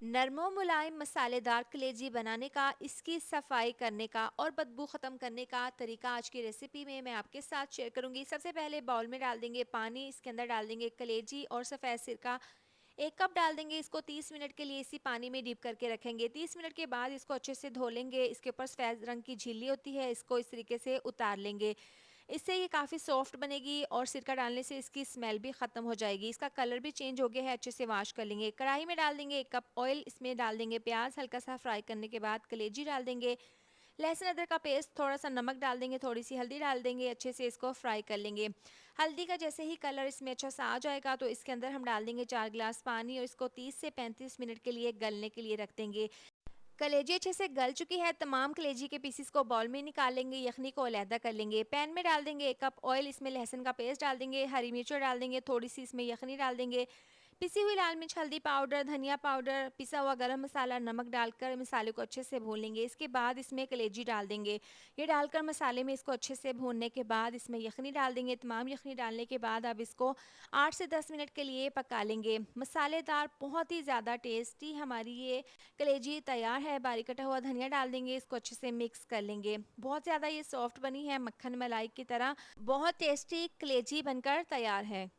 नरमो मुलायम मसालेदार कलेजी बनाने का, इसकी सफाई करने का और बदबू ख़त्म करने का तरीका आज की रेसिपी में मैं आपके साथ शेयर करूंगी। सबसे पहले बाउल में डाल देंगे पानी, इसके अंदर डाल देंगे कलेजी और सफ़ेद सिरका। 1 कप डाल देंगे, इसको 30 मिनट के लिए इसी पानी में डिप करके रखेंगे। 30 मिनट के बाद इसको अच्छे से धो लेंगे। इसके ऊपर सफ़ेद रंग की झिल्ली होती है, इसको इस तरीके से उतार लेंगे। इससे ये काफ़ी सॉफ्ट बनेगी और सिरका डालने से इसकी स्मेल भी ख़त्म हो जाएगी। इसका कलर भी चेंज हो गया है, अच्छे से वॉश कर लेंगे। कढ़ाई में डाल देंगे 1 कप ऑयल, इसमें डाल देंगे प्याज, हल्का सा फ्राई करने के बाद कलेजी डाल देंगे, लहसुन अदरक का पेस्ट, थोड़ा सा नमक डाल देंगे, थोड़ी सी हल्दी डाल देंगे, अच्छे से इसको फ्राई कर लेंगे। हल्दी का जैसे ही कलर इसमें अच्छा सा आ जाएगा तो इसके अंदर हम डाल देंगे 4 गिलास पानी और इसको 30 से 35 मिनट के लिए गलने के लिए रख देंगे। कलेजी अच्छे से गल चुकी है, तमाम कलेजी के पीसेस को बाउल में निकाल लेंगे, यखनी को अलहदा कर लेंगे। पैन में डाल देंगे 1 कप ऑयल, इसमें लहसुन का पेस्ट डाल देंगे, हरी मिर्च डाल देंगे, थोड़ी सी इसमें यखनी डाल देंगे, पिसी हुई लाल मिर्च, हल्दी पाउडर, धनिया पाउडर, पिसा हुआ गरम मसाला, नमक डालकर मसाले को अच्छे से भून लेंगे। इसके बाद इसमें कलेजी डाल देंगे। ये डालकर मसाले में इसको अच्छे से भूनने के बाद इसमें यखनी डाल देंगे। तमाम यखनी डालने के बाद अब इसको 8 से 10 मिनट के लिए पका लेंगे। मसालेदार बहुत ही ज़्यादा टेस्टी हमारी ये कलेजी तैयार है। बारीक कटा हुआ धनिया डाल देंगे, इसको अच्छे से मिक्स कर लेंगे। बहुत ज़्यादा ये सॉफ्ट बनी है, मक्खन मलाई की तरह। बहुत टेस्टी कलेजी बनकर तैयार है।